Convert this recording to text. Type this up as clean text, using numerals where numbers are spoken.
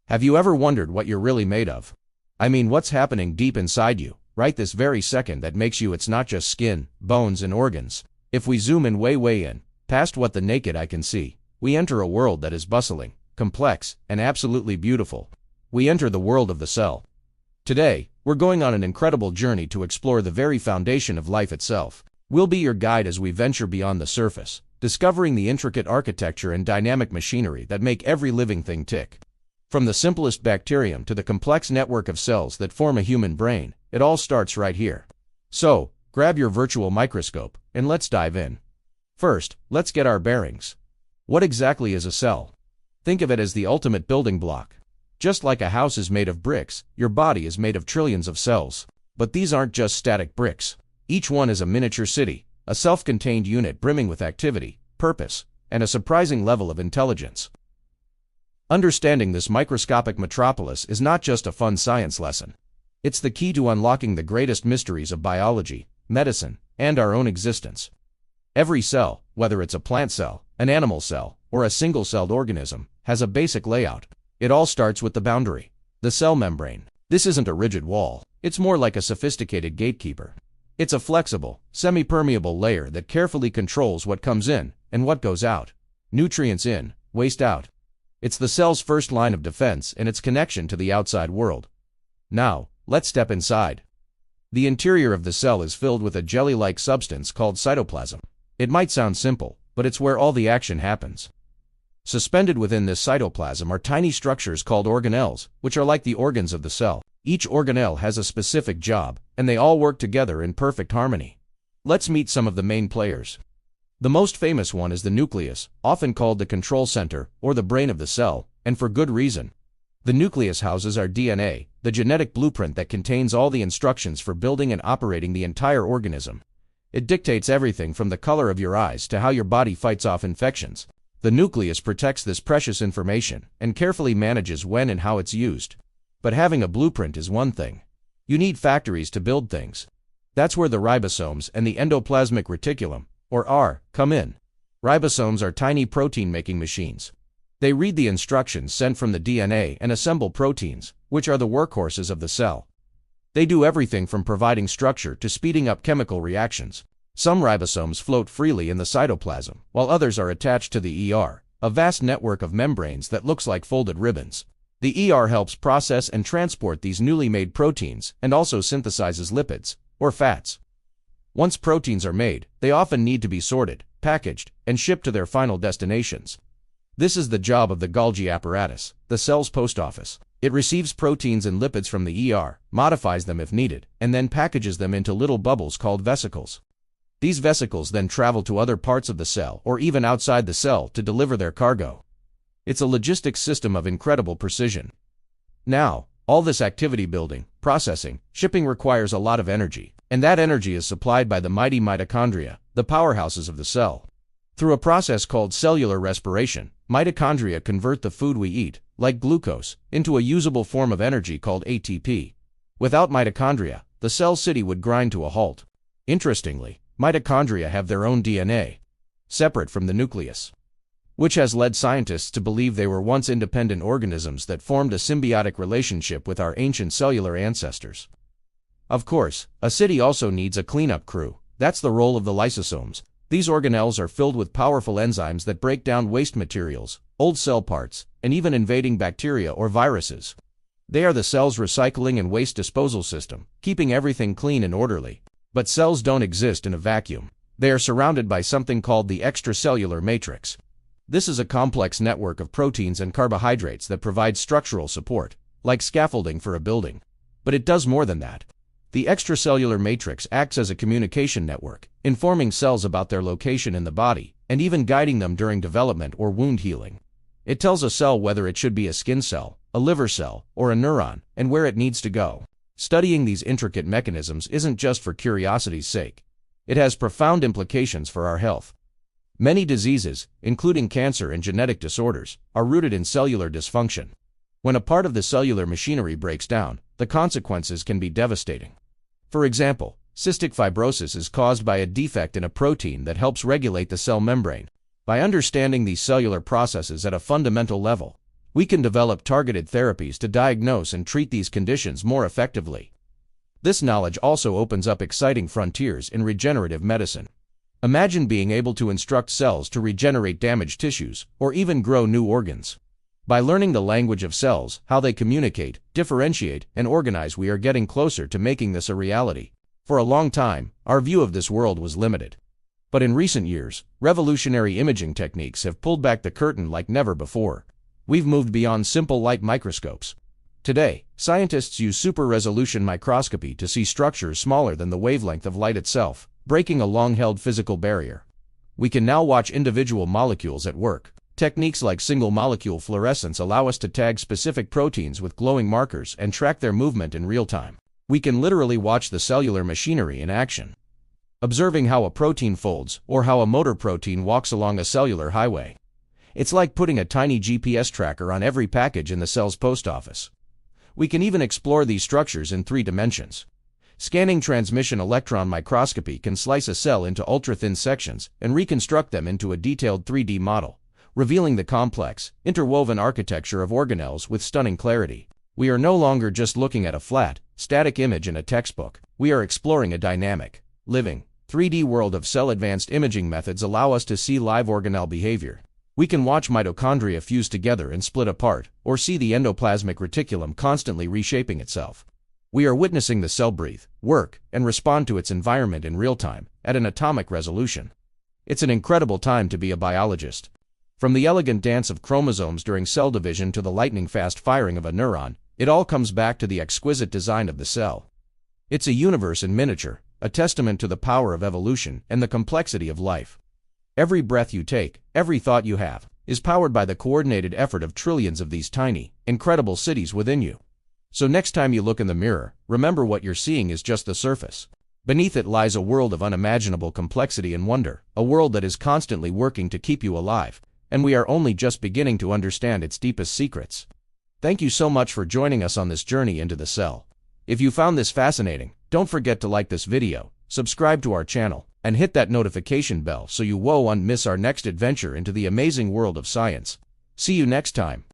Have you ever wondered what you're really made of? I mean, what's happening deep inside you, right this very second, that makes you it's not just skin, bones, and organs. If we zoom in way in, past what the naked eye can see, we enter a world that is bustling, complex, and absolutely beautiful. We enter the world of the cell. Today, we're going on an incredible journey to explore the very foundation of life itself. We'll be your guide as we venture beyond the surface, discovering the intricate architecture and dynamic machinery that make every living thing tick. From the simplest bacterium to the complex network of cells that form a human brain, it all starts right here. So, grab your virtual microscope, and let's dive in. First, let's get our bearings. What exactly is a cell? Think of it as the ultimate building block. Just like a house is made of bricks, your body is made of trillions of cells. But these aren't just static bricks. Each one is a miniature city, a self-contained unit brimming with activity, purpose, and a surprising level of intelligence. Understanding this microscopic metropolis is not just a fun science lesson. It's the key to unlocking the greatest mysteries of biology, medicine, and our own existence. Every cell, whether it's a plant cell, an animal cell, or a single-celled organism, has a basic layout. It all starts with the boundary, the cell membrane. This isn't a rigid wall. It's more like a sophisticated gatekeeper. It's a flexible, semi-permeable layer that carefully controls what comes in and what goes out. Nutrients in, waste out. It's the cell's first line of defense and its connection to the outside world. Now, let's step inside. The interior of the cell is filled with a jelly-like substance called cytoplasm. It might sound simple, but it's where all the action happens. Suspended within this cytoplasm are tiny structures called organelles, which are like the organs of the cell. Each organelle has a specific job, and they all work together in perfect harmony. Let's meet some of the main players. The most famous one is the nucleus, often called the control center, or the brain of the cell, and for good reason. The nucleus houses our DNA, the genetic blueprint that contains all the instructions for building and operating the entire organism. It dictates everything from the color of your eyes to how your body fights off infections. The nucleus protects this precious information and carefully manages when and how it's used. But having a blueprint is one thing. You need factories to build things. That's where the ribosomes and the endoplasmic reticulum, or R, come in. Ribosomes are tiny protein-making machines. They read the instructions sent from the DNA and assemble proteins, which are the workhorses of the cell. They do everything from providing structure to speeding up chemical reactions. Some ribosomes float freely in the cytoplasm, while others are attached to the ER, a vast network of membranes that looks like folded ribbons. The ER helps process and transport these newly made proteins and also synthesizes lipids, or fats. Once proteins are made, they often need to be sorted, packaged, and shipped to their final destinations. This is the job of the Golgi apparatus, the cell's post office. It receives proteins and lipids from the ER, modifies them if needed, and then packages them into little bubbles called vesicles. These vesicles then travel to other parts of the cell or even outside the cell to deliver their cargo. It's a logistics system of incredible precision. Now, all this activity building, processing, shipping requires a lot of energy, and that energy is supplied by the mighty mitochondria, the powerhouses of the cell. Through a process called cellular respiration, mitochondria convert the food we eat, like glucose, into a usable form of energy called ATP. Without mitochondria, the cell city would grind to a halt. Interestingly, mitochondria have their own DNA, separate from the nucleus, which has led scientists to believe they were once independent organisms that formed a symbiotic relationship with our ancient cellular ancestors. Of course, a city also needs a cleanup crew. That's the role of the lysosomes. These organelles are filled with powerful enzymes that break down waste materials, old cell parts, and even invading bacteria or viruses. They are the cell's recycling and waste disposal system, keeping everything clean and orderly. But cells don't exist in a vacuum. They are surrounded by something called the extracellular matrix. This is a complex network of proteins and carbohydrates that provide structural support, like scaffolding for a building. But it does more than that. The extracellular matrix acts as a communication network, informing cells about their location in the body, and even guiding them during development or wound healing. It tells a cell whether it should be a skin cell, a liver cell, or a neuron, and where it needs to go. Studying these intricate mechanisms isn't just for curiosity's sake. It has profound implications for our health. Many diseases, including cancer and genetic disorders, are rooted in cellular dysfunction. When a part of the cellular machinery breaks down, the consequences can be devastating. For example, cystic fibrosis is caused by a defect in a protein that helps regulate the cell membrane. By understanding these cellular processes at a fundamental level, We can develop targeted therapies to diagnose and treat these conditions more effectively. This knowledge also opens up exciting frontiers in regenerative medicine. Imagine being able to instruct cells to regenerate damaged tissues, or even grow new organs. By learning the language of cells, how they communicate, differentiate, and organize, we are getting closer to making this a reality. For a long time, our view of this world was limited. But in recent years, revolutionary imaging techniques have pulled back the curtain like never before. We've moved beyond simple light microscopes. Today, scientists use super-resolution microscopy to see structures smaller than the wavelength of light itself, breaking a long-held physical barrier. We can now watch individual molecules at work. Techniques like single-molecule fluorescence allow us to tag specific proteins with glowing markers and track their movement in real time. We can literally watch the cellular machinery in action, observing how a protein folds or how a motor protein walks along a cellular highway. It's like putting a tiny GPS tracker on every package in the cell's post office. We can even explore these structures in 3 dimensions. Scanning transmission electron microscopy can slice a cell into ultra-thin sections and reconstruct them into a detailed 3D model, revealing the complex, interwoven architecture of organelles with stunning clarity. We are no longer just looking at a flat, static image in a textbook. We are exploring a dynamic, living, 3D world of cell. Advanced imaging methods allow us to see live organelle behavior. We can watch mitochondria fuse together and split apart, or see the endoplasmic reticulum constantly reshaping itself. We are witnessing the cell breathe, work, and respond to its environment in real time, at an atomic resolution. It's an incredible time to be a biologist. From the elegant dance of chromosomes during cell division to the lightning-fast firing of a neuron, it all comes back to the exquisite design of the cell. It's a universe in miniature, a testament to the power of evolution and the complexity of life. Every breath you take, every thought you have, is powered by the coordinated effort of trillions of these tiny, incredible cities within you. So next time you look in the mirror, remember what you're seeing is just the surface. Beneath it lies a world of unimaginable complexity and wonder, a world that is constantly working to keep you alive, and we are only just beginning to understand its deepest secrets. Thank you so much for joining us on this journey into the cell. If you found this fascinating, don't forget to like this video, subscribe to our channel, and hit that notification bell so you won't miss our next adventure into the amazing world of science. See you next time.